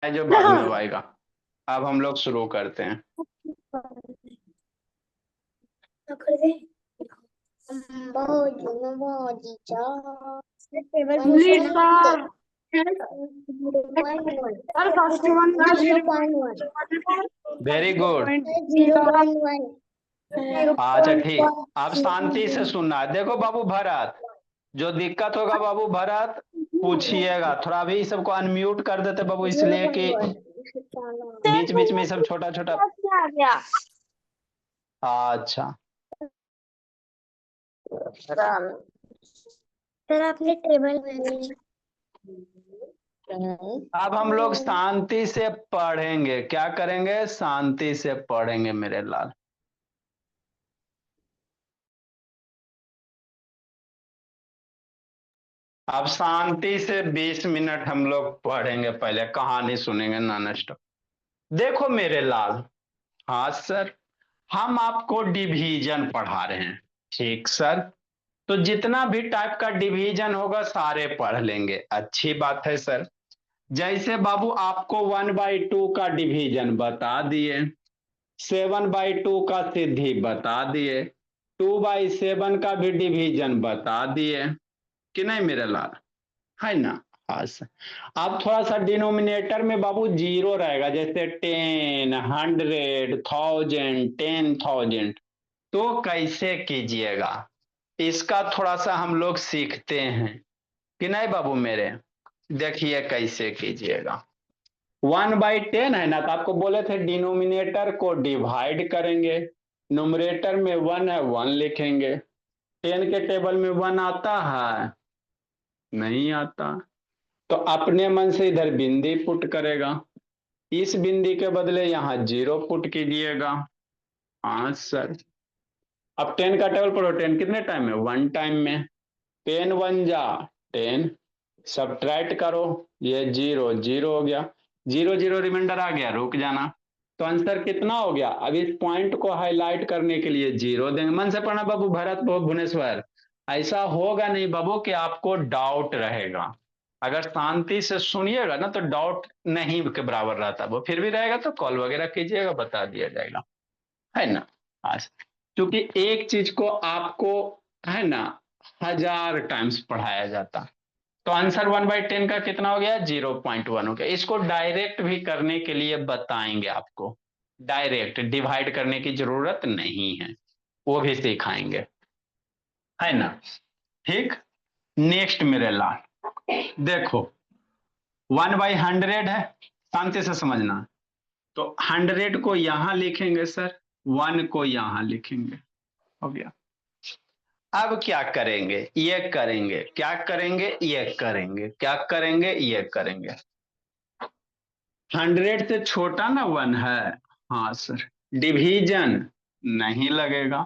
जो बाद में आएगा। अब हम लोग शुरू करते हैं। Please, sir. Sir, first one is 0.1. Very good. 0.1. अच्छा ठीक, अब शांति से सुनना है। देखो बाबू भरत, जो दिक्कत होगा बाबू भरत पूछिएगा। थोड़ा भी सबको अनम्यूट कर देते बाबू, इसलिए कि बीच बीच में सब छोटा छोटा। आ गया। अच्छा सर आपने टेबल में अब हम लोग शांति से पढ़ेंगे। क्या करेंगे? शांति से पढ़ेंगे मेरे लाल। अब शांति से 20 मिनट हम लोग पढ़ेंगे, पहले कहानी सुनेंगे नॉन स्टॉप। देखो मेरे लाल, हाँ सर, हम आपको डिवीजन पढ़ा रहे हैं। ठीक सर, तो जितना भी टाइप का डिवीजन होगा सारे पढ़ लेंगे। अच्छी बात है सर। जैसे बाबू आपको 1/2 का डिवीजन बता दिए, 7/2 का सिद्धि बता दिए, 2/7 का भी डिवीजन बता दिए कि नहीं मेरे लाल, है ना? हाँ सर। अब थोड़ा सा डिनोमिनेटर में बाबू जीरो रहेगा, जैसे 10, 100, 1000, 10,000। तो कैसे कीजिएगा इसका थोड़ा सा हम लोग सीखते हैं कि नहीं बाबू मेरे। देखिए कैसे कीजिएगा। 1/10 है ना, तो आपको बोले थे डिनोमिनेटर को डिवाइड करेंगे। नुमरेटर में 1 है, 1 लिखेंगे। 10 के टेबल में 1 आता है? नहीं आता। तो अपने मन से इधर बिंदी पुट करेगा, इस बिंदी के बदले यहां जीरो पुट कीजिएगा। हाँ सर। अब 10 का टेबल पढ़ो, 10 कितने टाइम में? 1 टाइम में। 10 1 जा 10, सब्ट्रैक्ट करो, ये जीरो जीरो हो गया, जीरो जीरो रिमाइंडर आ गया, रुक जाना। तो आंसर कितना हो गया? अब इस पॉइंट को हाईलाइट करने के लिए जीरो देंगे। मन से पढ़ना बाबू भरत भुवनेश्वर। ऐसा होगा नहीं बाबू कि आपको डाउट रहेगा। अगर शांति से सुनिएगा ना तो डाउट नहीं के बराबर रहता, वो फिर भी रहेगा तो कॉल वगैरह कीजिएगा, बता दिया जाएगा, है ना? हाँ, क्योंकि एक चीज को आपको, है ना, 1000 टाइम्स पढ़ाया जाता। तो आंसर 1/10 का कितना हो गया? 0.1 हो गया। इसको डायरेक्ट भी करने के लिए बताएंगे आपको, डायरेक्ट डिवाइड करने की जरूरत नहीं है, वो भी सिखाएंगे, है ना? ठीक। नेक्स्ट मेरे लाल, देखो 1/100 है, शांति से समझना। तो 100 को यहां लिखेंगे सर, 1 को यहां लिखेंगे, हो गया। अब क्या करेंगे? ये करेंगे, क्या करेंगे? ये करेंगे, क्या करेंगे? ये करेंगे। 100 से छोटा ना 1 है? हाँ सर। डिवीजन नहीं लगेगा,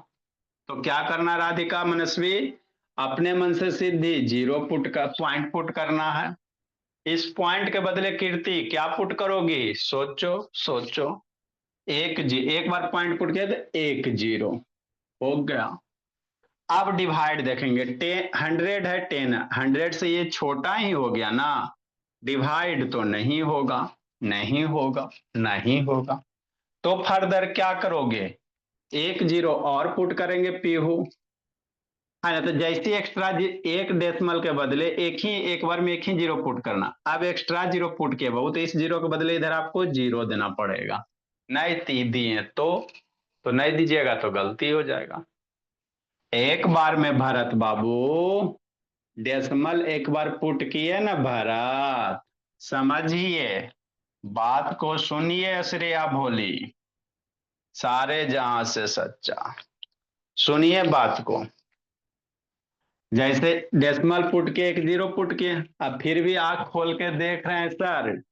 तो क्या करना राधिका मनस्वी? अपने मन से सीधी जीरो पुट का पॉइंट पुट करना है। इस पॉइंट के बदले कीर्ति क्या पुट करोगी? सोचो सोचो। एक बार पॉइंट पुट किया तो 1 0 हो गया। अब डिवाइड देखेंगे, 100 है, 10, 100 से ये छोटा ही हो गया ना, डिवाइड तो नहीं होगा, नहीं होगा, नहीं होगा। तो फर्दर क्या करोगे? 1 0 और पुट करेंगे पीहू, है ना? तो जैसे एक्स्ट्रा एक डेसिमल के बदले एक बार में एक ही जीरो पुट करना। अब एक्स्ट्रा जीरो पुट किया बहुत, तो इस जीरो के बदले इधर आपको जीरो देना पड़ेगा। नहीं दिए तो नहीं दीजिएगा तो गलती हो जाएगा। एक बार में भरत बाबू डेसिमल एक बार पुट किए ना भरत, समझिए, बात को सुनिए श्रेया भोली, सारे जहां से सच्चा, सुनिए बात को। जैसे डेसिमल पुट के 1 0 पुट किए, अब फिर भी आंख खोल के देख रहे हैं सर,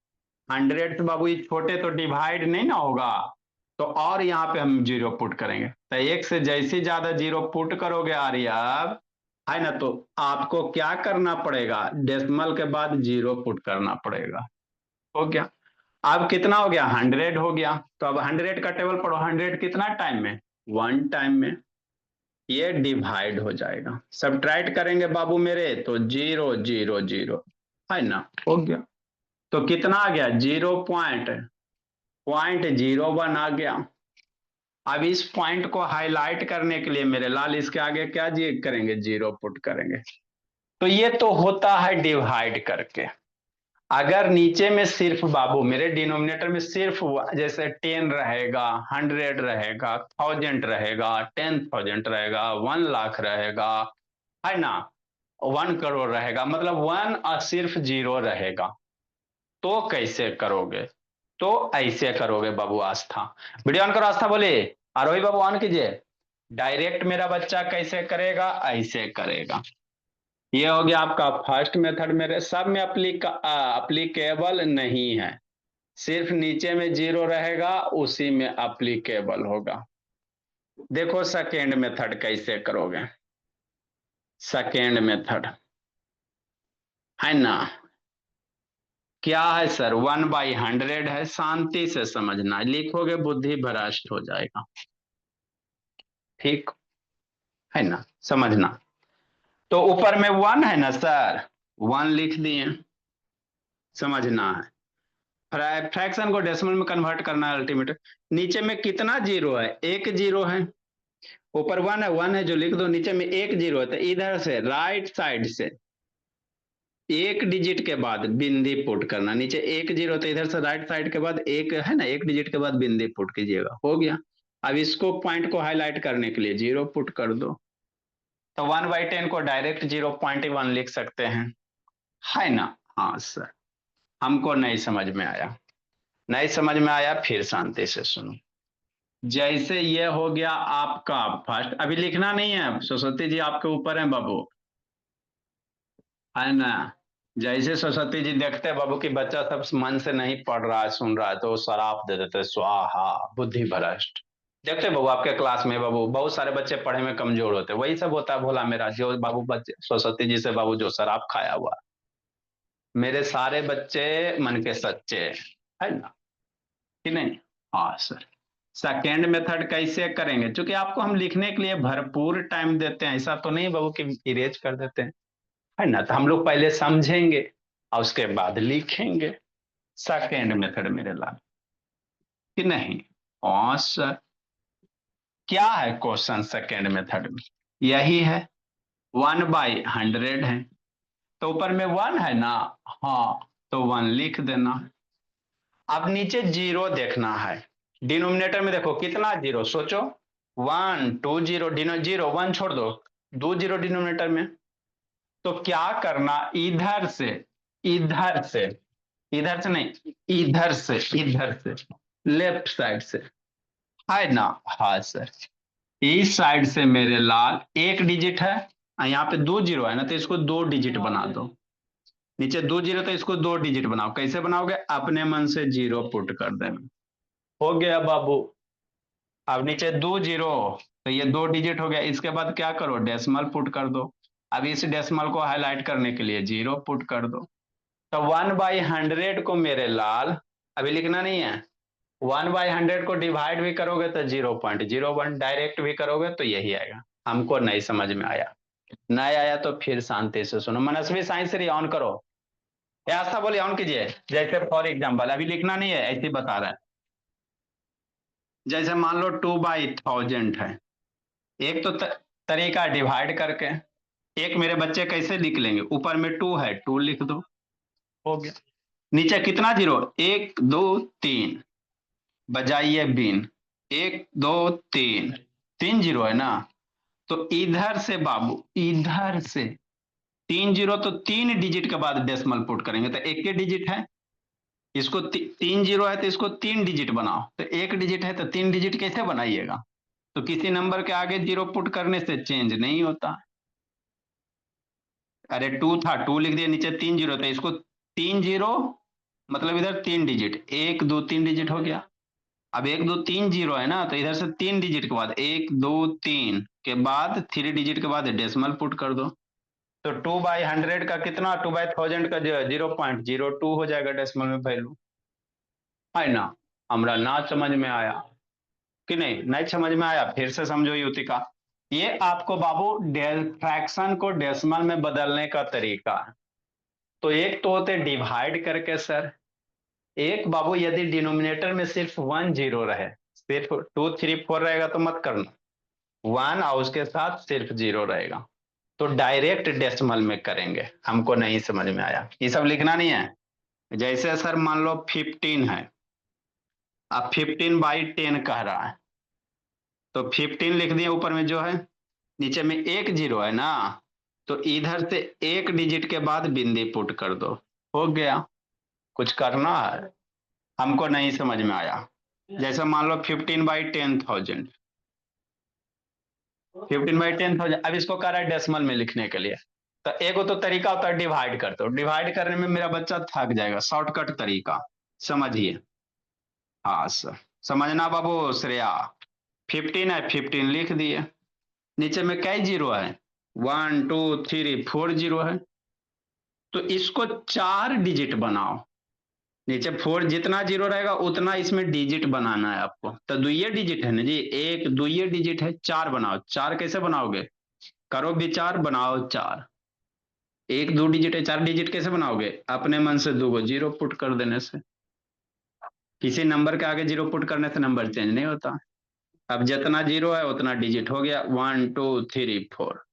100 से बाबू ये छोटे तो डिवाइड नहीं ना होगा, तो और यहाँ पे हम जीरो पुट करेंगे। तो एक से जैसे ज्यादा जीरो पुट करोगे आर्यव, है ना, तो आपको क्या करना पड़ेगा? डेसिमल के बाद जीरो पुट करना पड़ेगा। हो गया। अब कितना हो गया? 100 हो गया। तो अब 100 का टेबल पढ़ो, 100 कितना टाइम में? 1 टाइम में। ये डिवाइड हो जाएगा, सब्ट्रैक्ट करेंगे बाबू मेरे तो 0 0 0, है ना? हो गया। तो कितना आ गया, 0.01 आ गया। अब इस पॉइंट को हाईलाइट करने के लिए मेरे लाल इसके आगे क्या जी करेंगे, 0 पुट करेंगे। तो ये तो होता है डिवाइड करके। अगर नीचे में सिर्फ बाबू मेरे डिनोमिनेटर में सिर्फ जैसे 10 रहेगा, 100 रहेगा, 1000 रहेगा, 10,000 रहेगा, 1 लाख रहेगा, है ना, 1 करोड़ रहेगा, मतलब 1 और सिर्फ 0 रहेगा, तो कैसे करोगे? तो ऐसे करोगे बाबू आस्था। वीडियो ऑन करो आस्था, बोलिए आरोही बाबू ऑन कीजिए। डायरेक्ट मेरा बच्चा कैसे करेगा, ऐसे करेगा। ये हो गया आपका फर्स्ट मेथड, मेरे सब में अप्लीकेबल नहीं है, सिर्फ नीचे में 0 रहेगा उसी में अप्लीकेबल होगा। देखो सेकेंड मेथड कैसे करोगे। सेकेंड मेथड है ना, क्या है सर, 1/100 है, शांति से समझना, लिखोगे बुद्धि भ्रष्ट हो जाएगा, ठीक है ना, समझना। तो ऊपर में 1 है ना सर, 1 लिख दिए, समझना है। फ्रैक्शन को डेसिमल में कन्वर्ट करना है अल्टीमेट। नीचे में कितना 0 है, एक 0 है, ऊपर 1 है जो लिख दो, नीचे में एक 0 है, तो इधर से राइट साइड से एक डिजिट के बाद बिंदी पुट करना, नीचे एक 0 तो इधर से राइट साइड के बाद एक है ना, एक डिजिट के बाद बिंदी पुट कीजिएगा, हो गया। अब इसको पॉइंट को हाईलाइट करने के लिए 0 पुट कर दो, तो 1/10 को डायरेक्ट 0.1 लिख सकते हैं, है ना। हाँ सर, हमको नहीं समझ में आया, नहीं समझ में आया, फिर शांति से सुनो। जैसे ये हो गया आपका फर्स्ट, अभी लिखना नहीं है, सरस्वती जी आपके ऊपर है बाबू, है ना। जैसे सरस्वती जी देखते हैं बाबू कि बच्चा सब मन से नहीं पढ़ रहा है, सुन रहा है, तो शराप दे देते, स्वाहा बुद्धि भ्रष्ट। देखते बाबू आपके क्लास में बाबू बहुत सारे बच्चे पढ़े में कमजोर होते हैं, वही सब होता है भोला मेरा, जो बाबू बच्चे सरस्वती जी से बाबू जो शराब खाया हुआ। मेरे सारे बच्चे मन के सच्चे, है ना, कि नहीं। हाँ सर, सेकेंड मेथड कैसे करेंगे, क्योंकि आपको हम लिखने के लिए भरपूर टाइम देते हैं, ऐसा तो नहीं बाबू कि इरेज कर देते हैं, है ना। तो हम लोग पहले समझेंगे और उसके बाद लिखेंगे सेकेंड मेथड मेरे लाल, कि नहीं। हाँ सर, क्या है क्वेश्चन सेकेंड मेथड में, यही है 1/100 है, तो ऊपर में 1 है ना, हाँ, तो 1 लिख देना। अब नीचे 0 देखना है, डिनोमिनेटर में देखो कितना 0, सोचो 1 2 0, डिनो 0 1 छोड़ दो, 2 0 डिनोमिनेटर में। तो क्या करना, इधर से, इधर से, इधर से नहीं, इधर से, इधर से, लेफ्ट साइड से, है ना। हाँ सर, इस साइड से मेरे लाल एक डिजिट है, यहाँ पे 2 0 है ना, तो इसको 2 डिजिट बना दो। नीचे 2 0 तो इसको 2 डिजिट बनाओ, कैसे बनाओगे, अपने मन से 0 पुट कर देना, हो गया बाबू। अब नीचे 2 0, तो ये 2 डिजिट हो गया, इसके बाद क्या करो, डेसिमल पुट कर दो। अब इस डेसिमल को हाईलाइट करने के लिए 0 पुट कर दो। तो 1/100 को मेरे लाल अभी लिखना नहीं है, 1/100 को डिवाइड भी करोगे तो 0.01, डायरेक्ट भी करोगे तो यही आएगा। हमको नहीं समझ में आया, नहीं आया तो फिर शांति से सुनो। मनस्वी साइंस ऑन करो, ऐसा बोलिए ऑन कीजिए। जैसे फॉर एग्जाम्पल अभी लिखना नहीं है, ऐसे ही बता रहा है। जैसे मान लो 2/1000 है, एक तो तरीका डिवाइड करके, एक मेरे बच्चे कैसे लिख लेंगे, ऊपर में 2 है, 2 लिख दो, हो गया। नीचे कितना 0, 1 2 3, बजाइए बीन, 1 2 3, 3 0 है ना। तो इधर से बाबू, इधर से 3 0, तो 3 डिजिट के बाद डेसिमल पुट करेंगे, तो एक के डिजिट है, इसको 3 0 है तो इसको 3 डिजिट बनाओ, तो एक डिजिट है तो 3 डिजिट कैसे बनाइएगा, तो किसी नंबर के आगे 0 पुट करने से चेंज नहीं होता। अरे 2 था, 2 लिख दिया, नीचे 3 0, तो इसको 3 0, मतलब इधर 3 डिजिट, 1 2 3 डिजिट हो गया। अब 1 2 3 0 है ना, तो इधर से 3 डिजिट के बाद 1 2 3 के बाद 3 डिजिट के बाद डेसिमल पुट कर दो। तो 2/100 का कितना, 2/1000 का 0.02 हो जाएगा डेसिमल में वैल्यू, है ना। हमरा ना समझ में आया कि नहीं, नहीं समझ में आया, फिर से समझो युतिका। ये आपको बाबू फ्रैक्शन को डेसिमल में बदलने का तरीका है। तो एक तो होते डिवाइड करके सर, एक बाबू यदि डिनोमिनेटर में सिर्फ 1 0 रहे, सिर्फ 2 3 4 रहेगा तो मत करना, 1 और उसके साथ सिर्फ 0 रहेगा तो डायरेक्ट डेसिमल में करेंगे। हमको नहीं समझ में आया, ये सब लिखना नहीं है। जैसे सर मान लो 15 है, अब 15/10 कह रहा है तो 15 लिख दिए ऊपर में जो है, नीचे में एक 0 है ना, तो इधर से एक डिजिट के बाद बिंदी पुट कर दो, हो गया। कुछ करना है, हमको नहीं समझ में आया। जैसे मान लो 15/10,000, 15/10,000, अब इसको कह रहा है डेसिमल में लिखने के लिए, तो एक तो तरीका होता है डिवाइड कर दो, डिवाइड करने में मेरा बच्चा थक जाएगा, शॉर्टकट तरीका समझिए। हाँ सर, समझना बाबू श्रेया। 15 है, 15 लिख दिए, नीचे में कई 0 है, 1 2 3 4 0 है, तो इसको 4 डिजिट बनाओ। नीचे 4 जितना 0 रहेगा उतना इसमें डिजिट बनाना है आपको, तो दुइये डिजिट है ना जी, एक दुइये डिजिट है, 4 बनाओ। 4 कैसे बनाओगे, करो विचार, बनाओ 4। एक 2 डिजिट है, 4 डिजिट कैसे बनाओगे, अपने मन से 2 को 0 पुट कर देने से। किसी नंबर के आगे 0 पुट करने से नंबर चेंज नहीं होता। अब जितना 0 है उतना डिजिट हो गया, 1 2 3 4।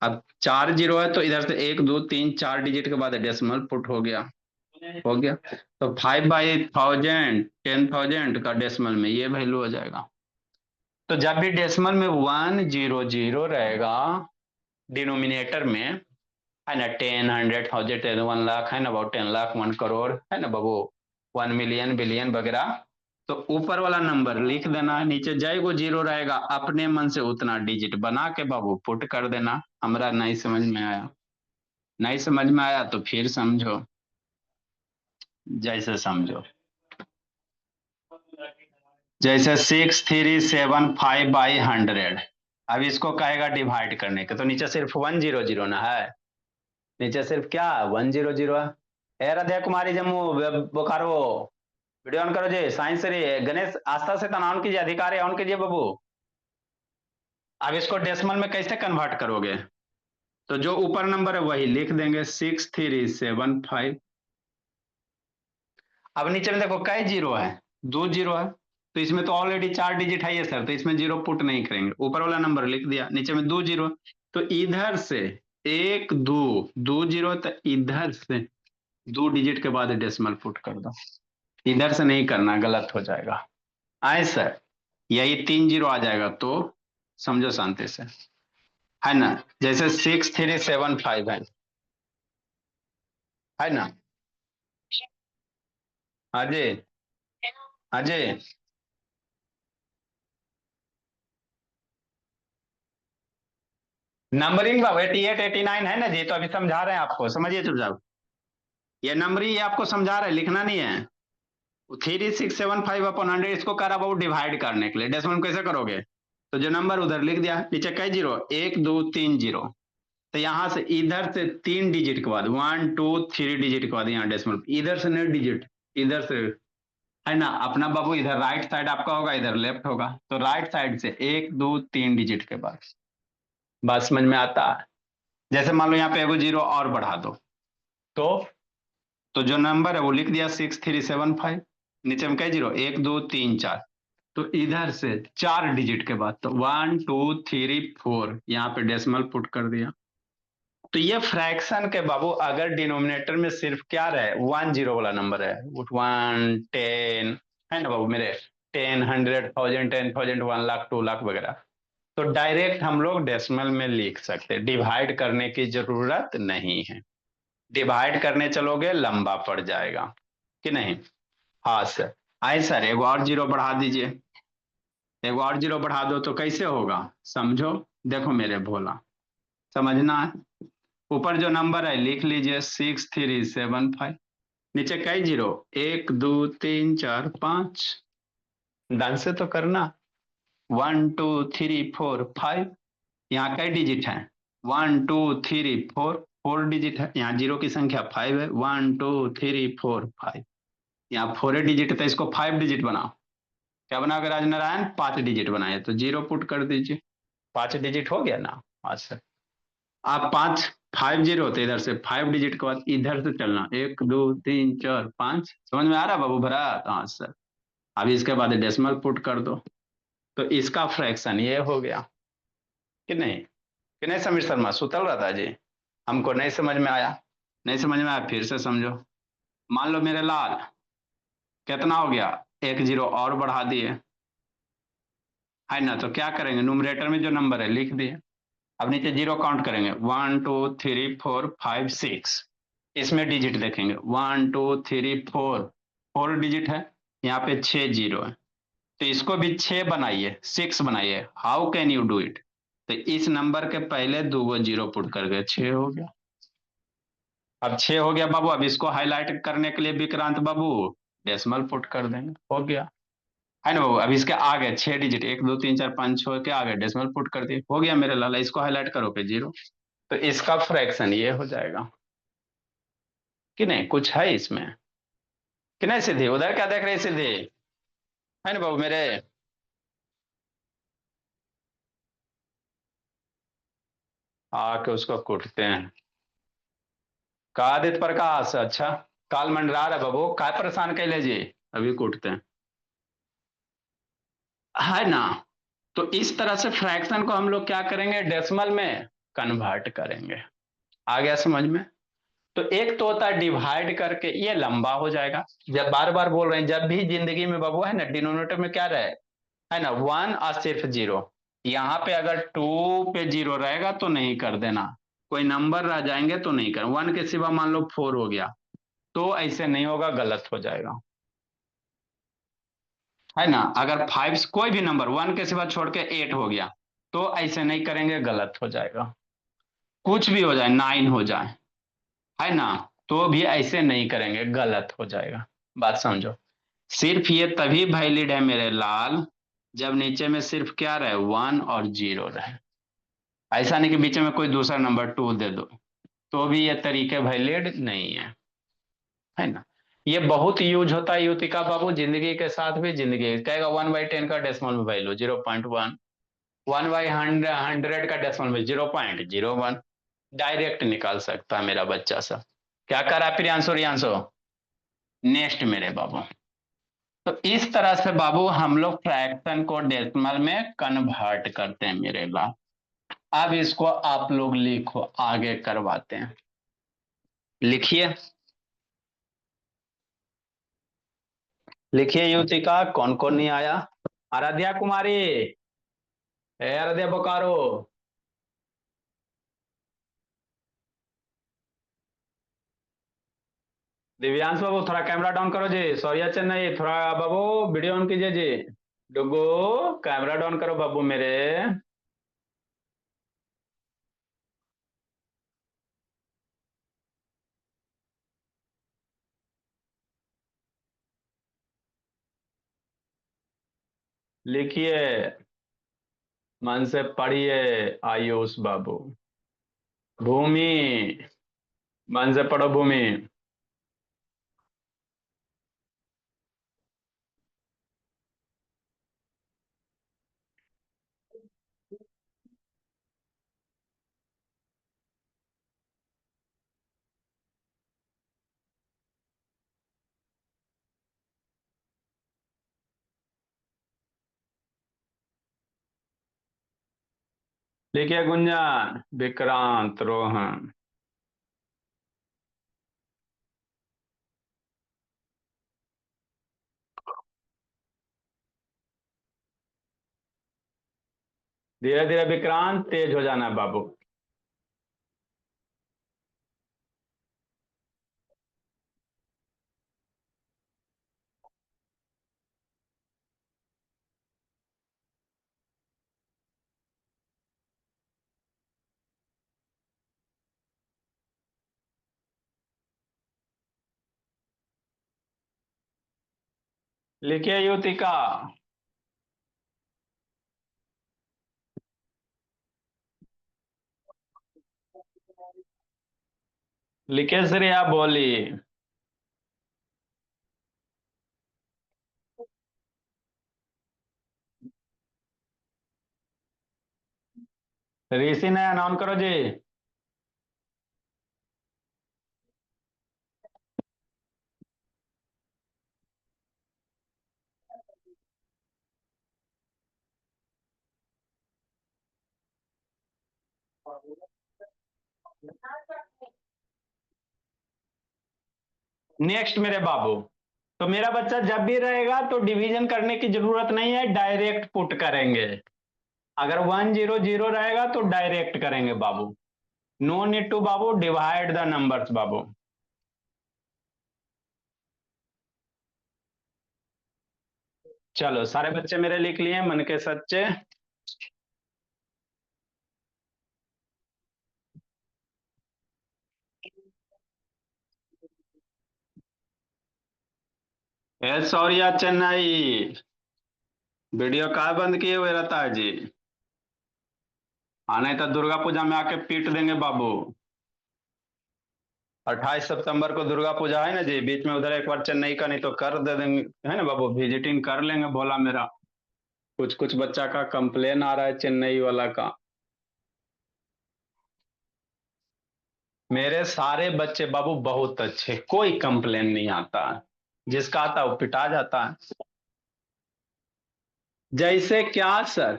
अब 4 0 है तो इधर से 1 2 3 4 डिजिट के बाद डेसिमल पुट हो गया, हो गया। तो 5/1000 10,000 का डेसिमल में ये वैल्यू हो जाएगा। तो जब भी डेसिमल में 1 0 0 रहेगा डिनोमिनेटर में, है ना, 10 100 1000 1 लाख, है ना बाबू, 10 लाख 1 करोड़, है ना बाबू, 1 मिलियन बिलियन वगैरह, तो ऊपर वाला नंबर लिख देना, नीचे जय को 0 रहेगा अपने मन से उतना डिजिट बना के बाबू पुट कर देना। हमरा नहीं समझ में आया, नहीं समझ में आया तो फिर समझो, जैसे समझो। जैसे 6375/100, अब इसको कहेगा डिवाइड करने के, तो नीचे सिर्फ 1 0 0 ना है, नीचे सिर्फ क्या 1 0 0 है। ए राधे कुमारी जम्मू बोकारो, वीडियो ऑन करो जी, साइंस से गणेश आस्था से तनाव कीजिए, अधिकारी ऑन कीजिए बाबू। अब इसको डेसिमल में कैसे कन्वर्ट करोगे, तो जो ऊपर नंबर है वही लिख देंगे 6375। अब नीचे में देखो कई 0 है, 2 0 है, तो इसमें तो ऑलरेडी 4 डिजिट है ये सर, तो इसमें 0 पुट नहीं करेंगे, ऊपर वाला नंबर लिख दिया, नीचे में 2 0, तो इधर से 1 2 2 0, तो इधर से 2 डिजिट के बाद डेसिमल पुट कर दो, इधर से नहीं करना, गलत हो जाएगा। आए सर, यही 3 0 आ जाएगा, तो समझो शांति से, है ना। जैसे 6375 है ना, अजय, अजय, नंबरिंग 88 89 है ना जी, तो अभी समझा रहे हैं आपको, समझिए चुपचाप, ये नंबरिंग ये आपको समझा रहे हैं, लिखना नहीं है। 3675/100 इसको करा बहुत डिवाइड करने के लिए, डेसिमल कैसे करोगे, तो जो नंबर उधर लिख दिया, नीचे कई 0 1 2 3 0, तो यहां से इधर से 3 डिजिट के बाद 1 2 3 डिजिट के बाद यहाँ डेसिमल, इधर से नहीं डिजिट, इधर से, है ना अपना बाबू, इधर राइट साइड आपका होगा, इधर लेफ्ट होगा, तो राइट साइड से 1 2 3 डिजिट के बाद। बात समझ में आता है। जैसे मान लो यहाँ पे एगो 0 और बढ़ा दो, तो जो नंबर है वो लिख दिया 6375, नीचे में कई 0 1 2 3 4, तो इधर से 4 डिजिट के बाद, तो 1 2 3 4 यहाँ पे डेसिमल पुट कर दिया। तो ये फ्रैक्शन के बाबू अगर डिनोमिनेटर में सिर्फ क्या रहे 1 0 वाला नंबर है, 1 10, है ना बाबू मेरे, 10 100 1000 10,000 1 लाख 2 लाख वगैरह, तो डायरेक्ट हम लोग डेसिमल में लिख सकते, डिवाइड करने की जरूरत नहीं है। डिवाइड करने चलोगे लंबा पड़ जाएगा कि नहीं। हाँ सर, आए सर एक और 0 बढ़ा दीजिए, एक और 0 बढ़ा दो तो कैसे होगा, समझो, देखो मेरे भोला, समझना है। ऊपर जो नंबर है लिख लीजिए 6375, नीचे कई 0 1 2 3 4 5, ढंग से तो करना, 1 2 3 4 5, यहाँ कई डिजिट है, 1 2 3 4, 4 डिजिट है, यहाँ 0 की संख्या 5 है, 1 2 3 4 5, यहाँ 4 डिजिट है, तो इसको 5 डिजिट बनाओ। क्या बनाओगे राजनारायण, 5 डिजिट बनाए, तो 0 पुट कर दीजिए, 5 डिजिट हो गया ना। अच्छा, आप 5 5 जीरो होते, इधर से 5 डिजिट के बाद इधर से चलना, 1 2 3 4 5। समझ में आ रहा बाबू भरत? हाँ सर। अभी इसके बाद डेसिमल पुट कर दो, तो इसका फ्रैक्शन ये हो गया कि नहीं समीर शर्मा? सुतल रहता जी? हमको नहीं समझ में आया? नहीं समझ में आया फिर से समझो। मान लो मेरे लाल, कितना हो गया? 1 जीरो और बढ़ा दिए, है ना? तो क्या करेंगे, न्यूमरेटर में जो नंबर है लिख दिए, अब नीचे जीरो काउंट करेंगे, 1 2 3 4 5 6। इसमें डिजिट देखेंगे, 1 2 3 4, 4 डिजिट है, यहाँ पे 6 जीरो है, तो इसको भी 6 बनाइए, 6 बनाइए। How can you do it? तो इस नंबर के पहले दो जीरो पुट कर गए, 6 हो गया। अब 6 हो गया बाबू, अब इसको हाईलाइट करने के लिए विक्रांत बाबू डेसिमल पुट कर देंगे, हो गया, है ना बाबू? अब इसके आगे 6 डिजिट, 1 2 3 4 5 6 के आगे डेसिमल पुट कर दिए, हो गया मेरे लाला। इसको हाईलाइट करो पे जीरो, तो इसका फ्रैक्शन ये हो जाएगा कि नहीं? कुछ है इसमें कि नहीं? सीधे उधर क्या देख रहे सीधे, है ना बाबू मेरे? आके उसको कूटते हैं। का आदित्य प्रकाश, अच्छा, काल मंडरा रहा बाबू, काय परेशान कैले जी? अभी कूटते हैं, है ना? तो इस तरह से फ्रैक्शन को हम लोग क्या करेंगे, डेसिमल में कन्वर्ट करेंगे। आ गया समझ में? तो एक तो होता है डिवाइड करके, ये लंबा हो जाएगा। जब बार बार बोल रहे हैं, जब भी जिंदगी में बाबू, है ना, डिनोमिनेटर में क्या रहे, है ना, 1 और सिर्फ जीरो। यहाँ पे अगर 2 पे जीरो रहेगा तो नहीं कर देना, कोई नंबर रह जाएंगे तो नहीं कर, 1 के सिवा मान लो 4 हो गया, तो ऐसे नहीं होगा, गलत हो जाएगा, है ना? अगर 5 कोई भी नंबर 1 के सिवा छोड़ के 8 हो गया, तो ऐसे नहीं करेंगे, गलत हो जाएगा। कुछ भी हो जाए, 9 हो जाए, है ना, तो भी ऐसे नहीं करेंगे, गलत हो जाएगा। बात समझो। सिर्फ ये तभी वैलिड है मेरे लाल, जब नीचे में सिर्फ क्या रहे, 1 और 0 रहे। ऐसा नहीं कि बीच में कोई दूसरा नंबर 2 दे दो, तो भी ये तरीके वैलिड नहीं है ना? ये बहुत यूज होता है युतिका बाबू, जिंदगी के साथ भी। जिंदगी कहेगा 1/10 का डेसिमल में वैल्यू 0.1, 1/100 का डेसिमल में 0.01, डायरेक्ट निकाल सकता है मेरा बच्चा सब। क्या करा प्रियांशु रियांशु? नेक्स्ट मेरे बाबू। तो इस तरह से बाबू हम लोग फ्रैक्शन को डेसिमल में कन्वर्ट करते हैं मेरे लाल। अब इसको आप लोग लिखो, आगे करवाते हैं। लिखिए, लिखिए युतिका, कौन कौन नहीं आया? आराध्या कुमारी, ए आराध्या बोकारो, दिव्यांश बाबू थोड़ा कैमरा डाउन करो जी, सौर्या चेन्नई थोड़ा बाबू वीडियो ऑन कीजिए जी। डुगू, कैमरा डाउन करो बाबू मेरे। लिखिए, मन से पढ़िए आयुष बाबू। भूमि, मन से पढ़ो भूमि। लिखिए गुंजन, विक्रांत, रोहन। धीरे धीरे विक्रांत, तेज हो जाना बाबू। लिखिए युतिका। लिखिए श्रेया बोली। ऋषि ने अनाउंस करो जी। नेक्स्ट मेरे बाबू, तो मेरा बच्चा जब भी रहेगा तो डिवीजन करने की जरूरत नहीं है, डायरेक्ट पुट करेंगे। अगर 100 रहेगा तो डायरेक्ट करेंगे बाबू, नो नीड टू बाबू डिवाइड द नंबर्स बाबू। चलो सारे बच्चे मेरे लिख लिए मन के सच्चे। सौर्या चेन्नई, वीडियो कहाँ बंद किए हुए रहता है जी? नहीं तो दुर्गा पूजा में आके पीट देंगे बाबू। 28 सितंबर को दुर्गा पूजा है ना जी, बीच में उधर एक बार चेन्नई का नहीं तो कर दे देंगे, है ना बाबू, विजिटिंग कर लेंगे। बोला मेरा कुछ कुछ बच्चा का कंप्लेन आ रहा है चेन्नई वाला का। मेरे सारे बच्चे बाबू बहुत अच्छे, कोई कंप्लेन नहीं आता, जिसका आता है वो पिटा जाता है। जैसे क्या सर?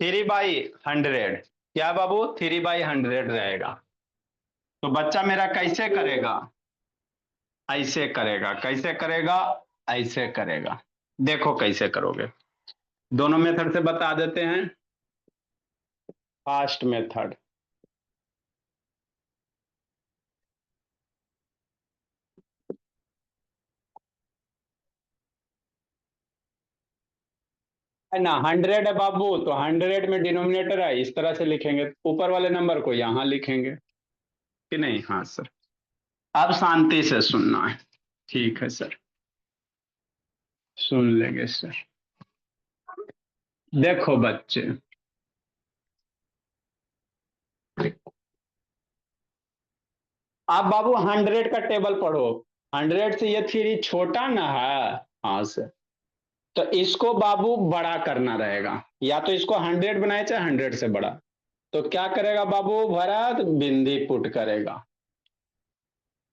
3/100, क्या बाबू? 3/100 रहेगा। तो बच्चा मेरा कैसे करेगा? ऐसे करेगा। कैसे करेगा? ऐसे करेगा। देखो कैसे करोगे, दोनों मेथड से बता देते हैं। फास्ट मेथड, है ना, 100 है बाबू, तो 100 में डिनोमिनेटर है, इस तरह से लिखेंगे, ऊपर वाले नंबर को यहां लिखेंगे कि नहीं? हाँ सर। अब शांति से सुनना है, ठीक है सर, सुन लेंगे सर। देखो बच्चे, आप बाबू 100 का टेबल पढ़ो। 100 से ये थ्री छोटा ना है? हाँ सर। तो इसको बाबू बड़ा करना रहेगा, या तो इसको 100 बनाए चाहे 100 से बड़ा। तो क्या करेगा बाबू भरत? बिंदी पुट करेगा।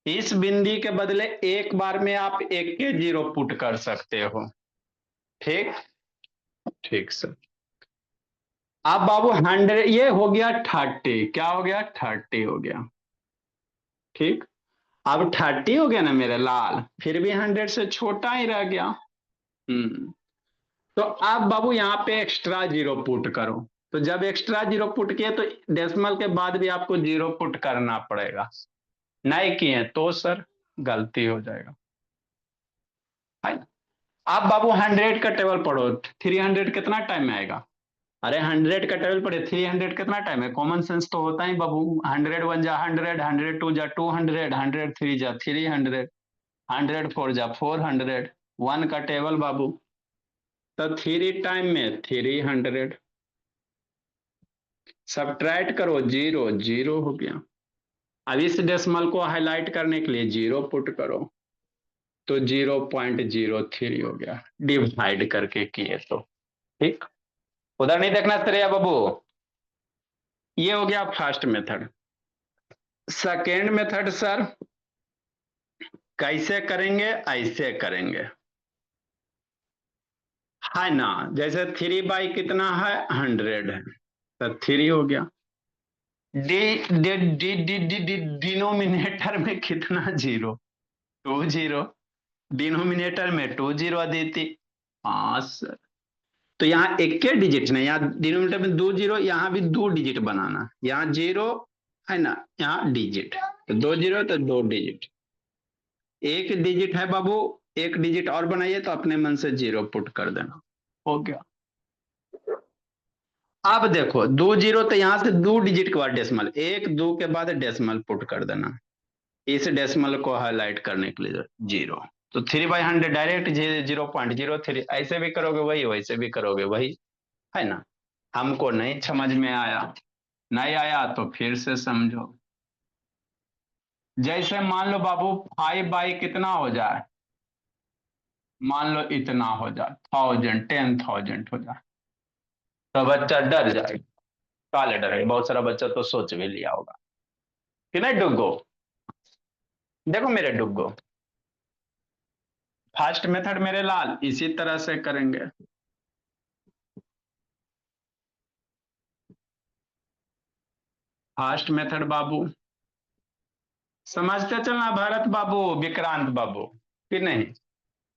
इस बिंदी के बदले एक बार में आप एक के जीरो पुट कर सकते हो। ठीक, ठीक सर। अब बाबू 100, ये हो गया 30, क्या हो गया? 30 हो गया। ठीक, अब 30 हो गया ना मेरे लाल, फिर भी 100 से छोटा ही रह गया। तो अब बाबू यहाँ पे एक्स्ट्रा जीरो पुट करो। तो जब एक्स्ट्रा जीरो पुट किए तो डेसिमल के बाद भी आपको जीरो पुट करना पड़ेगा, नहीं किए तो सर गलती हो जाएगा, है ना? आप बाबू 100 का टेबल पढ़ो, 300 कितना टाइम में आएगा? अरे 100 का टेबल पढ़े, 300 कितना टाइम है? कॉमन सेंस तो होता ही बाबू। 100 1 जा 100, 100 2 जा 200, 100 3 जा 300, 100 4 जा 400, 1 का टेबल बाबू। तो 3 में 300, सब्ट्रैक्ट करो, जीरो जीरो हो गया। अब इस डेसिमल को हाईलाइट करने के लिए जीरो पुट करो, तो 0.03 हो गया, डिवाइड करके किए तो। ठीक, उधर नहीं देखना श्रेया बाबू। ये हो गया first method. Second method sir कैसे करेंगे? ऐसे करेंगे, है ना। जैसे 3 बाई कितना है? 100 है, तो 3 हो गया। D D D D D D denominator में कितना जीरो? 2 जीरो। डिनोमिनेटर में 2 जीरो अदिति। हाँ सर। तो यहाँ एक के डिजिट नहीं, यहाँ डिनोमिनेटर में 2 जीरो, यहाँ भी 2 डिजिट बनाना, यहाँ जीरो, है ना, यहाँ डिजिट, तो 2 जीरो तो 2 डिजिट। एक डिजिट है बाबू, एक डिजिट और बनाइए तो अपने मन से जीरो पुट कर देना, हो गया। अब देखो 2 जीरो, तो यहां से 2 डिजिट के बाद डेसिमल, एक दो के बाद डेसिमल पुट कर देना, इस डेसिमल को हाईलाइट करने के लिए जीरो। तो 3/100 डायरेक्ट 0.03, ऐसे भी करोगे वही, वैसे भी करोगे वही, है ना। हमको नहीं समझ में आया, नहीं आया तो फिर से समझो। जैसे मान लो बाबू 5 बाई कितना हो जाए? मान लो इतना हो जाए, 1000 हो जाए, तो बच्चा डर जाएगा। काले डरेगा, बहुत सारा बच्चा तो सोच भी लिया होगा कि नहीं डुग्गो? देखो मेरे डुग्गो, फास्ट मेथड मेरे लाल इसी तरह से करेंगे। फास्ट मेथड बाबू, समझते चलना भरत बाबू, विक्रांत बाबू, कि नहीं।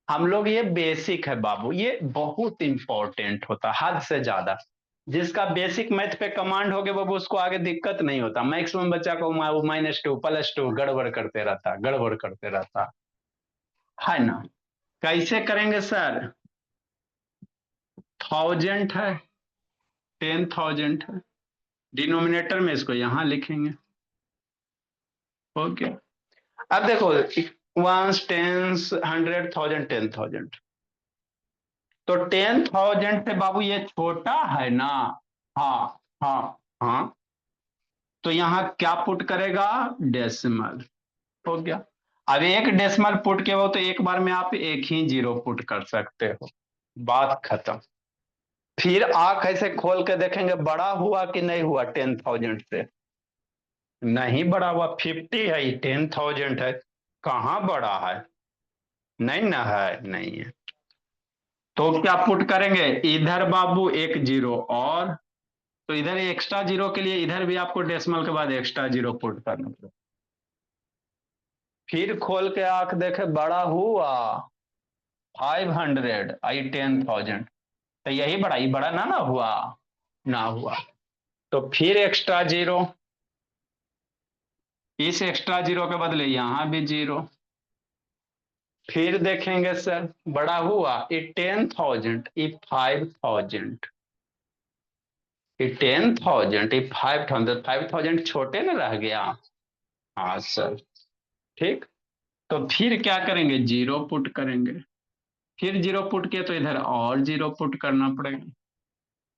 हम लोग, ये बेसिक है बाबू, ये बहुत इंपॉर्टेंट होता है हद से ज्यादा। जिसका बेसिक मैथ पे कमांड हो गया बाबू, उसको आगे दिक्कत नहीं होता। मैक्सिमम बच्चा को -2 +2 गड़बड़ करते रहता, गड़बड़ करते रहता है ना। कैसे करेंगे सर? 1000 है, 10,000 है, डिनोमिनेटर में इसको यहां लिखेंगे। ओके, अब देखो, वंस, टेंस, 100,000, 10,000, तो 10,000 से बाबू ये छोटा है ना। हाँ, हाँ, हाँ, तो यहां क्या पुट करेगा? डेसिमल। हो गया। अब एक डेसिमल पुट के हो तो एक बार में आप एक ही जीरो पुट कर सकते हो, बात खत्म। फिर आंख ऐसे खोल के देखेंगे बड़ा हुआ कि नहीं हुआ 10,000 से। नहीं बड़ा हुआ, 50 है, 10,000 है, कहाँ बड़ा है? नहीं ना है, नहीं है। तो क्या पुट करेंगे इधर बाबू? एक जीरो और, तो इधर एक्स्ट्रा जीरो के लिए इधर भी आपको डेसिमल के बाद एक्स्ट्रा जीरो पुट करना पड़ेगा। फिर खोल के आंख देखे बड़ा हुआ 500 आई 10,000, तो यही बड़ा, ये बड़ा ना ना हुआ, ना हुआ। तो फिर एक्स्ट्रा जीरो, इस एक्स्ट्रा जीरो के बदले यहां भी जीरो। फिर देखेंगे सर बड़ा हुआ ये 10,000, ये 5,000, ये 10,000, ये 5,000, 5,000 छोटे ना रह गया। हाँ सर, ठीक। तो फिर क्या करेंगे? जीरो पुट करेंगे। फिर जीरो पुट किया तो इधर और जीरो पुट करना पड़ेगा।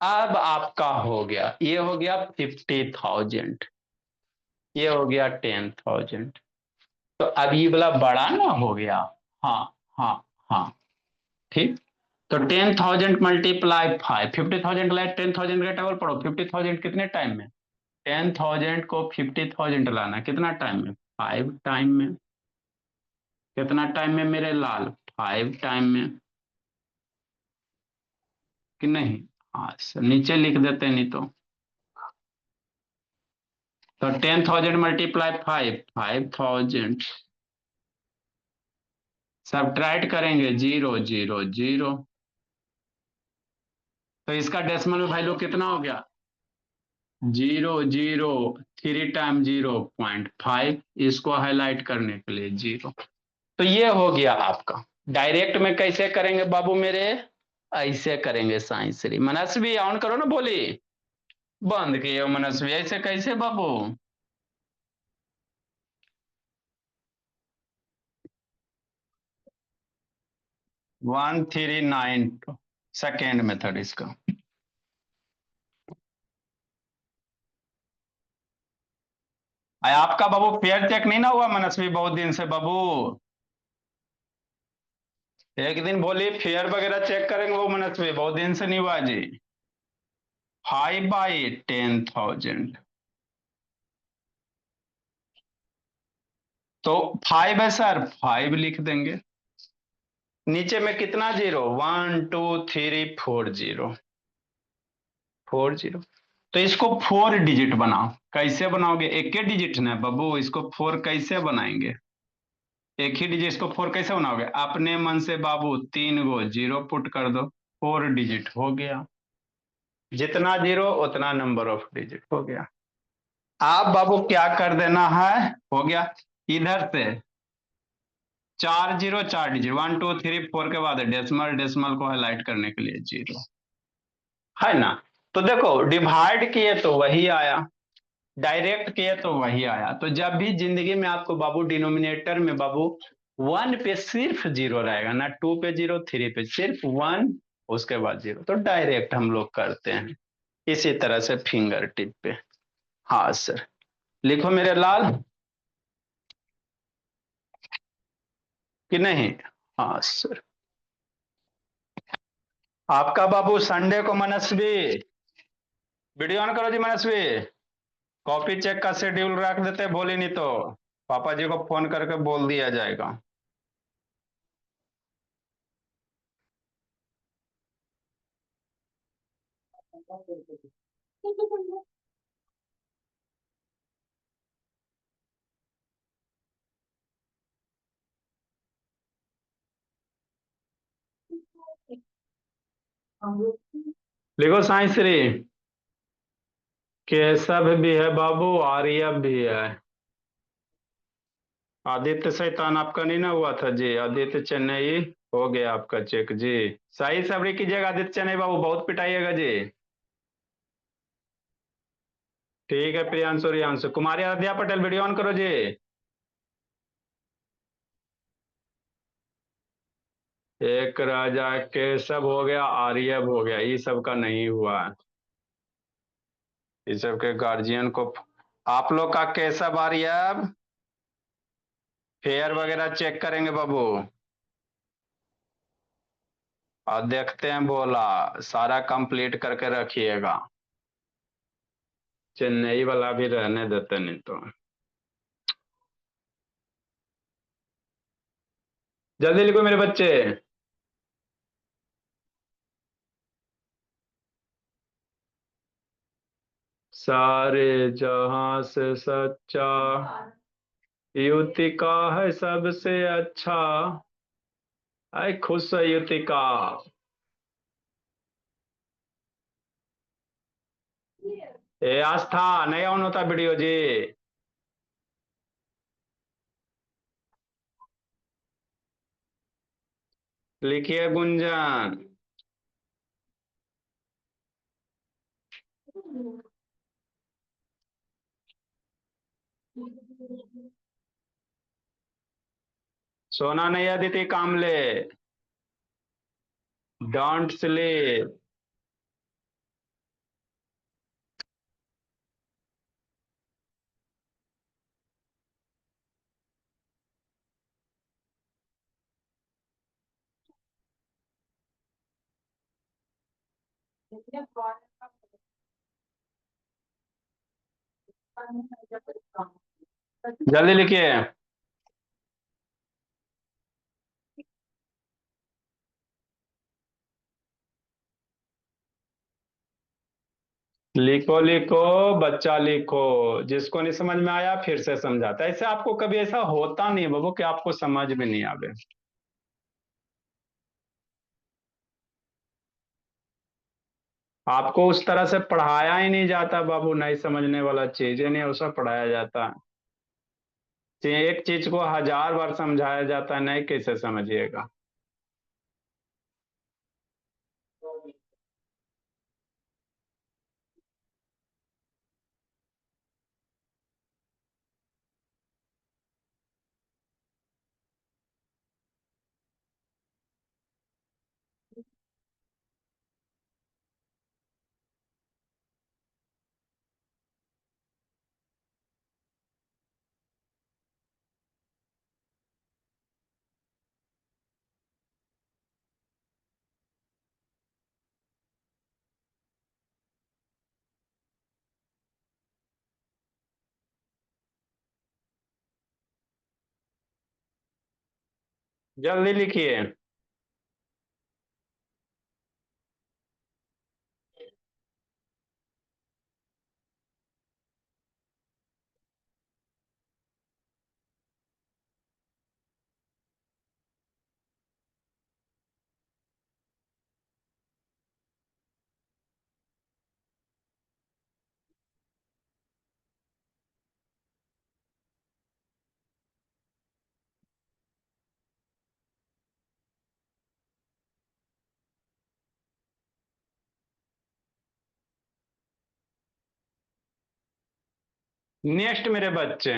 अब आपका हो गया, ये हो गया 50,000, ये हो गया 10,000। तो अब ये वाला बड़ा ना हो गया। हाँ, हाँ, हाँ, ठीक। तो 10,000 मल्टीप्लाई 5, 50,000 लाए 10,000 का टेबल पढ़ो, 50,000 कितने टाइम में? 10,000 को 50,000 लाना कितना टाइम में? 5 टाइम में। कितना टाइम में मेरे लाल? 5 टाइम में, कि नहीं? हाँ सर, नीचे लिख देते नहीं तो 10,000 मल्टीप्लाई 5, 5,000, सब्ट्रैक्ट करेंगे, जीरो जीरो जीरो, तो इसका डेसिमल में वैल्यू कितना हो गया? 0, 0, 3 टाइम 0.5, इसको हाईलाइट करने के लिए जीरो। तो ये हो गया आपका। डायरेक्ट में कैसे करेंगे बाबू मेरे? ऐसे करेंगे साइंस श्री। मनस्वी ऑन करो ना, बोली बंद किए मनस्वी, ऐसे कैसे बाबू? 139 सेकेंड मेथड इसका। आपका बाबू फेयर चेक नहीं ना हुआ मनस्वी बहुत दिन से बाबू? एक दिन बोली फेयर वगैरह चेक करेंगे वो मनस्वी, बहुत दिन से नहीं हुआ जी। 5/10,000, तो 5 है सर, 5 लिख देंगे। नीचे में कितना जीरो? 1, 2, 3, 4 zero, 4 zero. तो इसको 4 डिजिट बनाओ। कैसे बनाओगे? एक ही डिजिट ना बाबू, इसको 4 कैसे बनाएंगे? एक ही डिजिट, इसको 4 कैसे बनाओगे? अपने मन से बाबू 3 गो जीरो पुट कर दो, 4 डिजिट हो गया। जितना जीरो उतना नंबर ऑफ डिजिट हो गया। आप बाबू क्या कर देना है? हो गया। इधर से 4 जीरो, 4 डिजिट, 1, 2, 3, 4 के बाद डेसिमल, डेसिमल को हाईलाइट करने के लिए जीरो, है ना। तो देखो, डिवाइड किए तो वही आया, डायरेक्ट किए तो वही आया। तो जब भी जिंदगी में आपको बाबू डिनोमिनेटर में बाबू 1 पे सिर्फ जीरो रहेगा ना, 2 पे जीरो, 3 पे सिर्फ 1, उसके बाद जीरो, तो डायरेक्ट हम लोग करते हैं इसी तरह से फिंगर टिप पे। हाँ सर, लिखो मेरे लाल, कि नहीं? हाँ सर। आपका बाबू संडे को मनस्वी, वीडियो ऑन करो जी मनस्वी, कॉपी चेक का शेड्यूल रख देते, बोली नहीं तो पापा जी को फोन करके बोल दिया जाएगा। लिखो साई श्री। केशव भी है बाबू, आर्यव भी है। आदित्य शैतान आपका नहीं ना हुआ था जी, आदित्य चेन्नई हो गया आपका चेक जी। सही सबरी कीजिएगा आदित्य चेन्नई बाबू, बहुत पिटाइएगा जी। ठीक है प्रियांशु रियांशु। कुमारी आराध्या पटेल वीडियो ऑन करो जी। एक राजा केशव हो गया, आर्यव हो गया, ये सब का नहीं हुआ। ये सब के गार्जियन को आप लोग का केशव आर्यव फेयर वगैरह चेक करेंगे बाबू। और देखते हैं बोला, सारा कंप्लीट करके रखिएगा। चेन्नई वाला भी रहने देते नहीं तो। जल्दी लिखो मेरे बच्चे। सारे जहां से सच्चा युति का है सबसे अच्छा। ऐ खुश है युति का। ए आस्था नहीं ऑन होता वीडियो जी। लिखिए गुंजन। सोना नहीं अदिति कामले। Don't sleep. जल्दी लिखिए। लिखो लिखो बच्चा लिखो। जिसको नहीं समझ में आया फिर से समझाता। ऐसे आपको कभी ऐसा होता नहीं बाबू कि आपको समझ में नहीं आवे। आपको उस तरह से पढ़ाया ही नहीं जाता बाबू, नहीं समझने वाला चीज ही नहीं उसे पढ़ाया जाता। एक चीज को 1000 बार समझाया जाता है, नहीं कैसे समझिएगा। जल्दी लिखिए। नेक्स्ट मेरे बच्चे,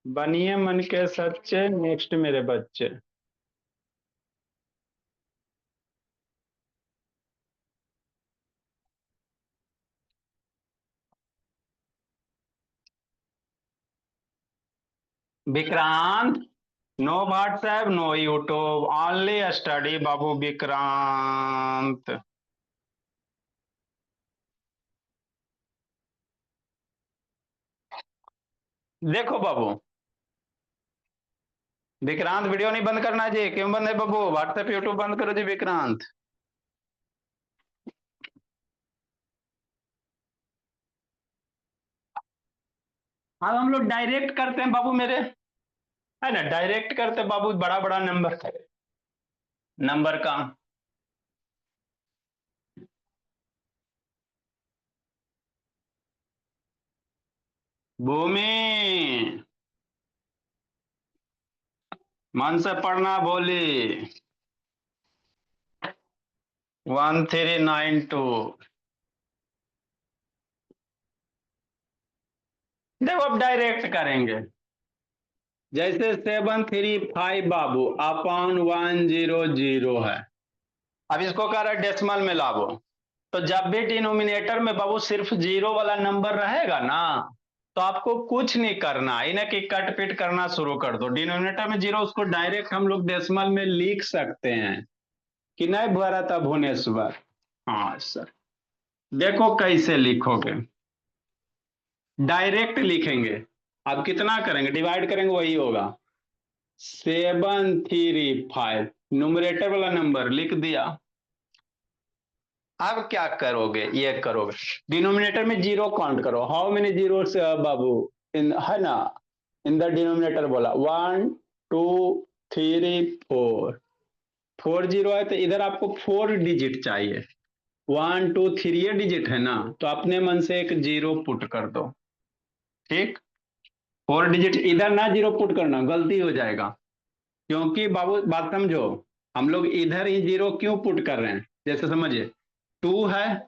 बनिए मन के सच्चे। नेक्स्ट मेरे बच्चे। Vikrant, no WhatsApp no YouTube, only study बाबू विक्रांत। देखो बाबू, विक्रांत वीडियो नहीं बंद करना जी। क्यों बंद है बाबू? व्हाट्सएप यूट्यूब बंद करो जी विक्रांत। अब हम लोग डायरेक्ट करते हैं बाबू मेरे, है ना, डायरेक्ट करते हैं बाबू, बड़ा बड़ा नंबर का। भूमि, मन से पढ़ना बोली। 1392। देखो अब डायरेक्ट करेंगे, जैसे 735 बाबू अपॉन 100 है। अब इसको कह रहा है डेसिमल में लाओ, तो जब भी डिनोमिनेटर में बाबू सिर्फ जीरो वाला नंबर रहेगा ना, तो आपको कुछ नहीं करना, इन्हें कि कट पिट करना शुरू कर दो। डिनोमिनेटर में जीरो, उसको डायरेक्ट हम लोग डेसिमल में लिख सकते हैं कि नहीं भरत भुवनेश्वर। हाँ सर, देखो कैसे लिखोगे, डायरेक्ट लिखेंगे। अब कितना करेंगे, डिवाइड करेंगे, वही होगा 735। न्यूमरेटर वाला नंबर लिख दिया। अब क्या करोगे, ये करोगे, डिनोमिनेटर में जीरो काउंट करो। हाउ मेनी जीरो बाबू इन, है ना, इन द डिनोमिनेटर बोला 1 2 3 4। 40 है तो इधर आपको 4 डिजिट चाहिए। 1 2 3 डिजिट है ना, तो अपने मन से एक जीरो पुट कर दो। ठीक, 4 डिजिट इधर ना जीरो पुट करना, गलती हो जाएगा। क्योंकि बाबू बात समझो, हम लोग इधर ही जीरो क्यों पुट कर रहे हैं, जैसे समझिए 2 है,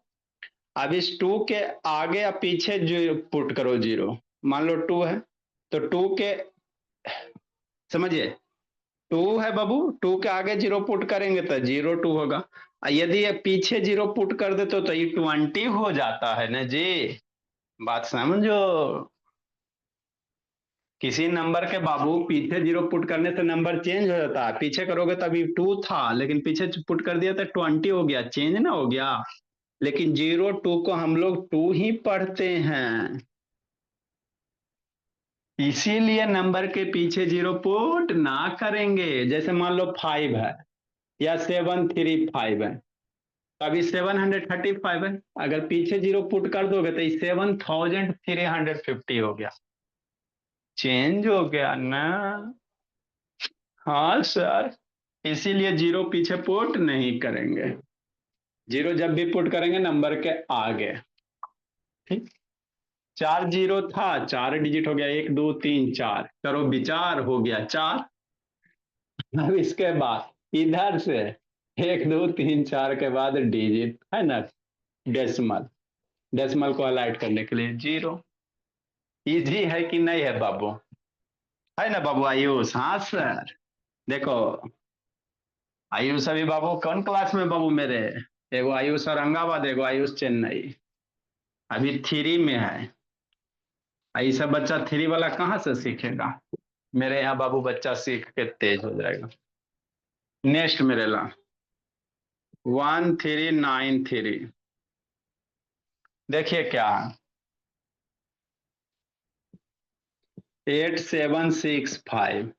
अब इस 2 के आगे या पीछे जो पुट करो जीरो। मान लो 2 है, तो 2 के, समझिए 2 है बाबू, 2 के आगे जीरो पुट करेंगे तो 02 होगा। यदि ये पीछे जीरो पुट कर दे तो ये 20 हो जाता है ना जी। बात समझो, किसी नंबर के बाबू पीछे जीरो पुट करने से नंबर चेंज हो जाता है। पीछे करोगे तो अभी 2 था, लेकिन पीछे पुट कर दिया तो 20 हो गया, चेंज ना हो गया। लेकिन 02 को हम लोग 2 ही पढ़ते हैं, इसीलिए नंबर के पीछे जीरो पुट ना करेंगे। जैसे मान लो 5 है या 735 है, अभी 735 है, अगर पीछे जीरो पुट कर दोगे तो 7350 हो गया, चेंज हो गया ना। हाँ सर, इसीलिए जीरो पीछे पुट नहीं करेंगे, जीरो जब भी पुट करेंगे नंबर के आगे। ठीक, 4 जीरो था, 4 डिजिट हो गया, 1 2 3 4, करो विचार, हो गया 4। अब इसके बाद इधर से 1 2 3 4 के बाद डिजिट है ना, डेसिमल, डेसिमल को अलाइट करने के लिए जीरो। इजी है कि नहीं है बाबू, है ना बाबू आयुष। हाँ सर, देखो आयुष अभी बाबू कौन क्लास में बाबू मेरे, एगो आयुष औरंगाबाद, एगो आयुष चेन्नई, अभी 3 में है। ऐसा बच्चा 3 वाला कहाँ से सीखेगा, मेरे यहाँ बाबू बच्चा सीख के तेज हो जाएगा। नेक्स्ट मेरे ला 1393, देखिए क्या है, 8765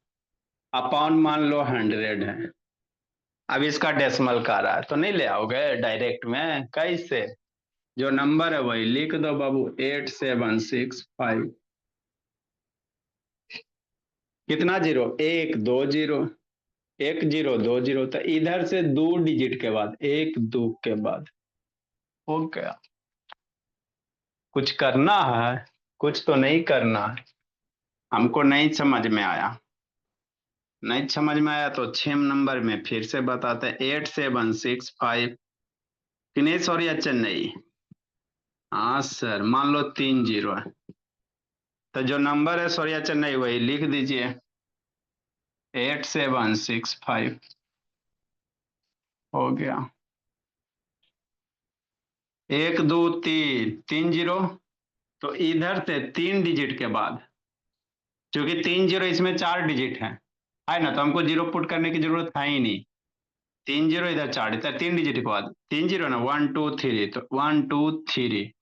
अपॉन मान लो 100 है। अब इसका डेसिमल का रहा है तो नहीं ले आओगे डायरेक्ट में, कैसे, जो नंबर है वही लिख दो बाबू, 8765, कितना जीरो, 1 2 जीरो, 1 जीरो 2 जीरो, तो इधर से 2 डिजिट के बाद 1 2 के बाद हो गया। कुछ करना है, कुछ तो नहीं करना है। हमको नहीं समझ में आया, नहीं समझ में आया तो 6 नंबर में फिर से बताते हैं, 8765, दिनेश और या चेन्नई। हाँ सर, मान लो 3 जीरो है, तो जो नंबर है सोरिया चेन्नई वही लिख दीजिए, 8765 हो गया। 1 2 3 3 जीरो, तो इधर से 3 डिजिट के बाद, क्योंकि 3 जीरो इसमें 4 डिजिट है ना, तो हमको जीरो पुट करने की जरूरत है ही नहीं। 3 जीरो इधर 4, इधर 3 डिजिट के बाद 3 जीरो ना, 1 2 3, तो 1 2 3,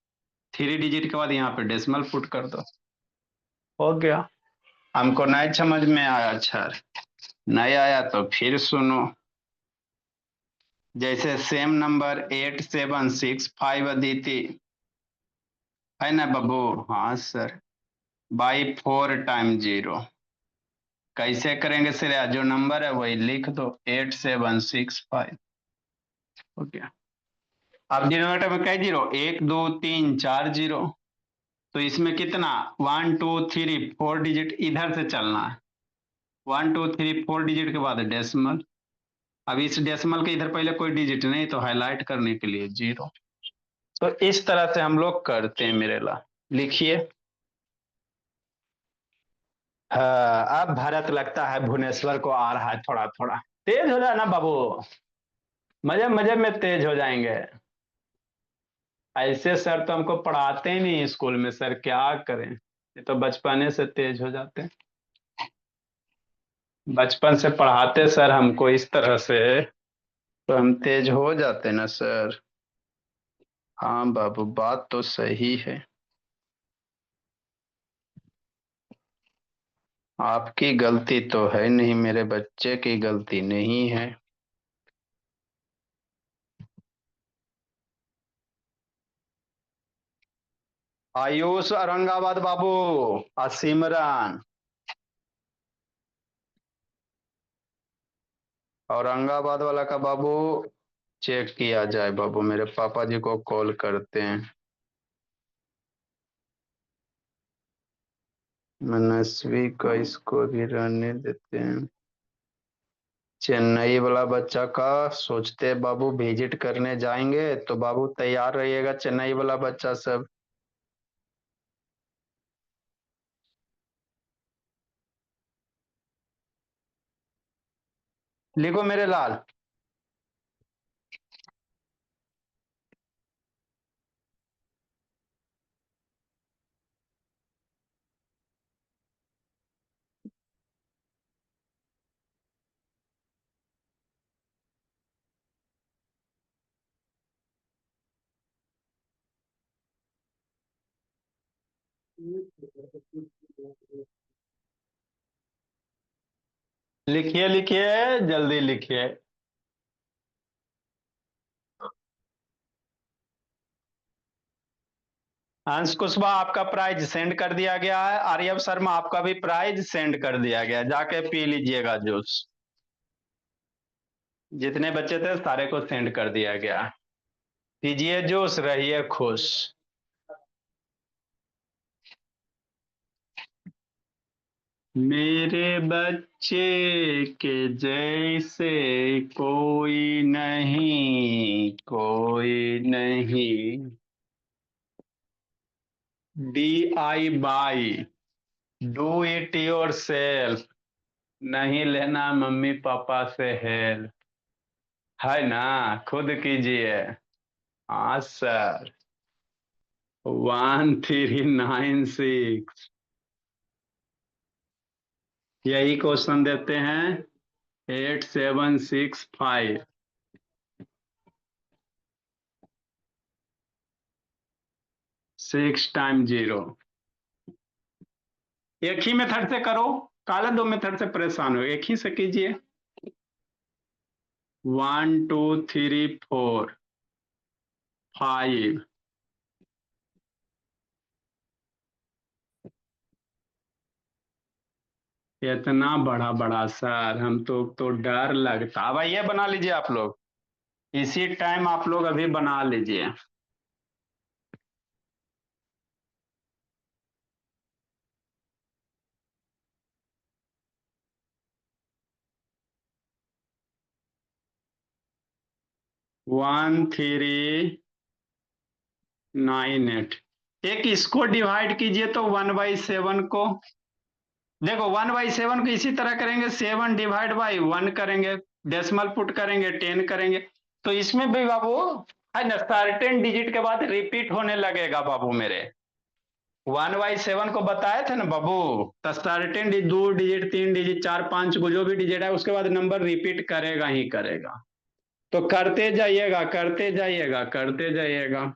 3 डिजिट के बाद यहाँ पे डेसिमल पुट कर दो, हो गया। हमको नहीं समझ में आया, अच्छा नहीं आया तो फिर सुनो, जैसे सेम नंबर 8765 अदिति, है ना बाबू। हाँ सर, बाई 4 टाइम 0। कैसे करेंगे सर? जो नंबर है वही लिख दो, 8765 हो गया। अब डिनोमिनेटर में कई जीरो, 1 2 3 4 0। तो इसमें कितना, 1 2 3 4 डिजिट इधर से चलना है। 1 2 3 4 डिजिट के बाद डेसिमल। अब इस डेसिमल के इधर पहले कोई डिजिट नहीं, तो हाईलाइट करने के लिए 0। तो इस तरह से हम लोग करते हैं मेरे ला। लिखिए। हाँ, अब भरत लगता है भुवनेश्वर को आ रहा है थोड़ा थोड़ा। तेज हो जाए ना बाबू, मजे मजे में तेज हो जाएंगे। ऐसे सर तो हमको पढ़ाते ही नहीं स्कूल में सर, क्या करें। ये तो बचपने से तेज हो जाते हैं। बचपन से पढ़ाते सर हमको इस तरह से, तो हम तेज हो जाते ना सर। हाँ बाबू, बात तो सही है। आपकी गलती तो है नहीं, मेरे बच्चे की गलती नहीं है। आयुष औरंगाबाद बाबू, सिमरन औरंगाबाद वाला का बाबू, चेक किया जाए बाबू, मेरे पापा जी को कॉल करते हैं। मनस्वी का इसको भी रहने देते हैं। चेन्नई वाला बच्चा का सोचते बाबू विजिट करने जाएंगे, तो बाबू तैयार रहिएगा चेन्नई वाला बच्चा सब। लिखो मेरे लाल। लिखिए लिखिए, जल्दी लिखिए। अंश कुशवाहा आपका प्राइज सेंड कर दिया गया है। आर्यव शर्मा आपका भी प्राइज सेंड कर दिया गया है, जाके पी लीजिएगा जूस। जितने बच्चे थे सारे को सेंड कर दिया गया। पीजिए जूस, रहिए खुश। मेरे बच्चे के जैसे कोई नहीं, कोई नहीं। DIY, do it your self. नहीं लेना मम्मी पापा से हेल्प, है ना, खुद कीजिए। हाँ सर। 1396, यही क्वेश्चन देते हैं। 8765, 6 टाइम 0। एक ही मेथड से करो, काले दो मेथड से परेशान हो, एक ही से कीजिए। 1 2 3 4 5। इतना बड़ा बड़ा सर, हम तो डर लगता। अब ये बना लीजिए आप लोग, इसी टाइम आप लोग अभी बना लीजिए। 1398। एक इसको डिवाइड कीजिए तो 1/7 को। देखो 1/7 को इसी तरह करेंगे, 7 डिवाइड बाई 1 करेंगे, डेसिमल पुट करेंगे, 10 करेंगे। तो इसमें भी बाबू है ना, सर्टेन डिजिट के बाद रिपीट होने लगेगा बाबू मेरे। 1/7 को बताए थे ना बाबू, तो सर्टेन 2 डिजिट 3 डिजिट 4 5 को जो भी डिजिट है उसके बाद नंबर रिपीट करेगा ही करेगा। तो करते जाइएगा करते जाइएगा करते जाइएगा।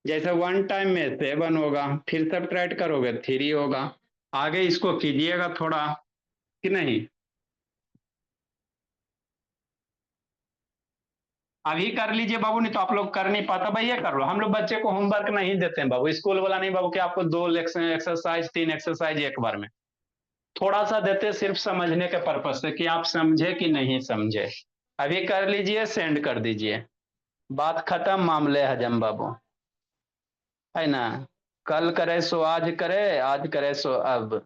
जैसे 1 टाइम में 7 होगा, फिर सब्ट्रैक्ट करोगे 3 होगा। आगे इसको कीजिएगा थोड़ा, कि नहीं। अभी कर लीजिए बाबू, नहीं तो आप लोग कर नहीं पाता भाई, ये कर लो। हम लोग बच्चे को होमवर्क नहीं देते हैं बाबू, स्कूल वाला नहीं बाबू कि आपको 2 एक्सरसाइज 3 एक्सरसाइज एक बार में। थोड़ा सा देते सिर्फ समझने के पर्पज से कि आप समझे कि नहीं समझे। अभी कर लीजिए, सेंड कर दीजिए, बात खत्म, मामले हजम बाबू, है ना। कल करे सो आज करे, आज करे सो अब।